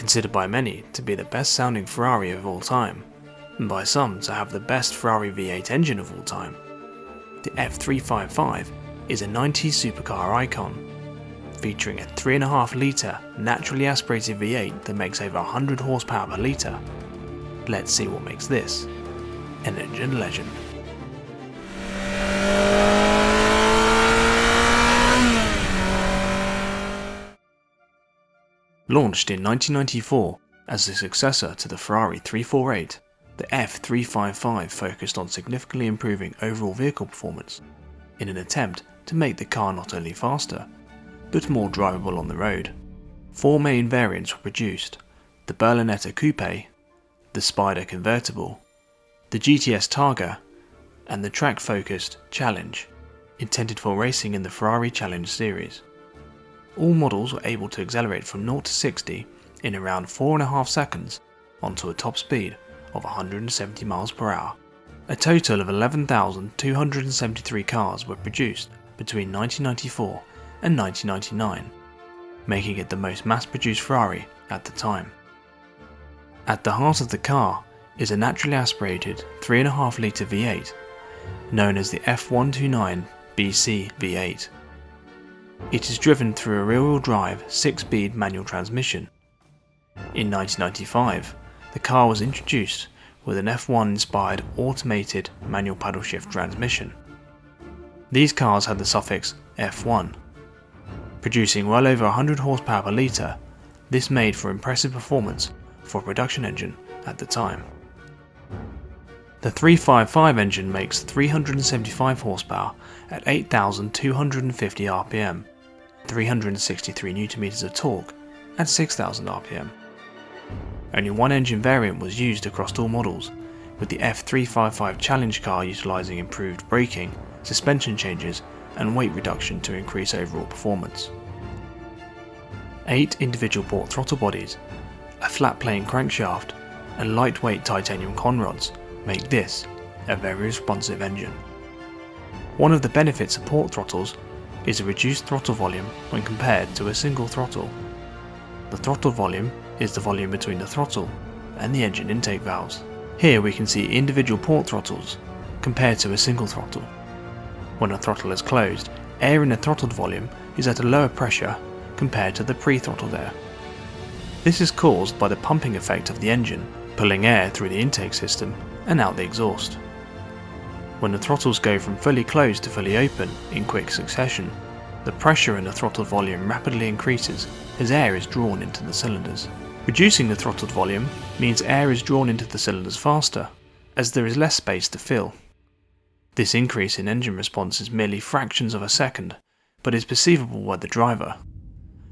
Considered by many to be the best sounding Ferrari of all time, and by some to have the best Ferrari V8 engine of all time. The F355 is a 90s supercar icon, featuring a 3.5 litre naturally aspirated V8 that makes over 100 horsepower per litre. Let's see what makes this an engine legend. Launched in 1994 as the successor to the Ferrari 348, the F355 focused on significantly improving overall vehicle performance in an attempt to make the car not only faster, but more drivable on the road. 4 main variants were produced: the Berlinetta Coupe, the Spider Convertible, the GTS Targa, and the track-focused Challenge, intended for racing in the Ferrari Challenge series. All models were able to accelerate from 0 to 60 in around 4.5 seconds onto a top speed of 170 miles per hour. A total of 11,273 cars were produced between 1994 and 1999, making it the most mass-produced Ferrari at the time. At the heart of the car is a naturally aspirated 3.5 litre V8, known as the F129BC V8. It is driven through a rear-wheel drive 6-speed manual transmission. In 1995, the car was introduced with an F1-inspired automated manual paddle shift transmission. These cars had the suffix F1. Producing well over 100 horsepower per litre, this made for impressive performance for a production engine at the time. The 355 engine makes 375 horsepower at 8,250 RPM, 363 Nm of torque at 6,000 RPM. Only one engine variant was used across all models, with the F355 Challenge car utilising improved braking, suspension changes and weight reduction to increase overall performance. 8 individual port throttle bodies, a flat plane crankshaft and lightweight titanium conrods make this a very responsive engine. One of the benefits of port throttles is a reduced throttle volume when compared to a single throttle. The throttle volume is the volume between the throttle and the engine intake valves. Here we can see individual port throttles compared to a single throttle. When a throttle is closed, air in the throttled volume is at a lower pressure compared to the pre-throttled air. This is caused by the pumping effect of the engine, pulling air through the intake system and out the exhaust. When the throttles go from fully closed to fully open in quick succession, the pressure in the throttled volume rapidly increases as air is drawn into the cylinders. Reducing the throttled volume means air is drawn into the cylinders faster, as there is less space to fill. This increase in engine response is merely fractions of a second, but is perceivable by the driver.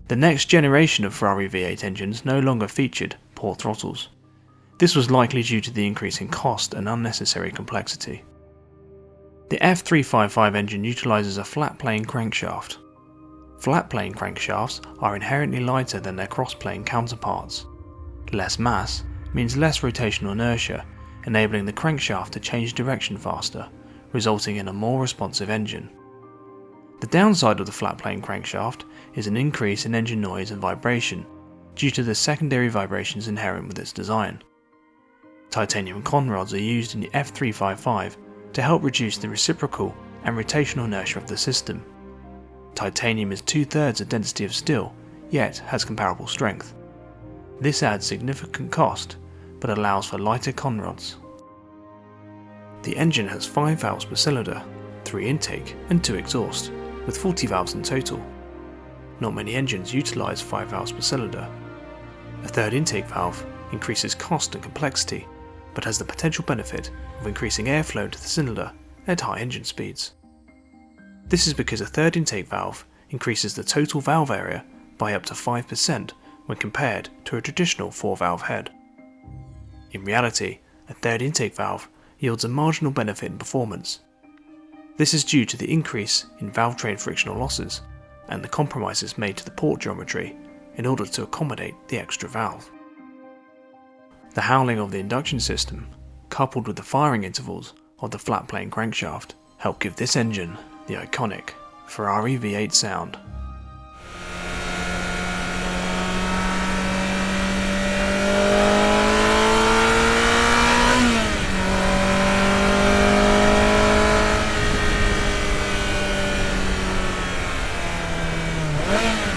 The next generation of Ferrari V8 engines no longer featured port throttles. This was likely due to the increase in cost and unnecessary complexity. The F355 engine utilises a flat plane crankshaft. Flat plane crankshafts are inherently lighter than their cross-plane counterparts. Less mass means less rotational inertia, enabling the crankshaft to change direction faster, resulting in a more responsive engine. The downside of the flat plane crankshaft is an increase in engine noise and vibration due to the secondary vibrations inherent with its design. Titanium conrods are used in the F355 to help reduce the reciprocal and rotational inertia of the system. Titanium is 2/3 the density of steel, yet has comparable strength. This adds significant cost, but allows for lighter conrods. The engine has 5 valves per cylinder, 3 intake and 2 exhaust, with 40 valves in total. Not many engines utilise 5 valves per cylinder. A third intake valve increases cost and complexity, but has the potential benefit of increasing airflow to the cylinder at high engine speeds. This is because a third intake valve increases the total valve area by up to 5% when compared to a traditional 4-valve head. In reality, a third intake valve yields a marginal benefit in performance. This is due to the increase in valve train frictional losses and the compromises made to the port geometry in order to accommodate the extra valve. The howling of the induction system, coupled with the firing intervals of the flat plane crankshaft, help give this engine the iconic Ferrari V8 sound. Ferrari.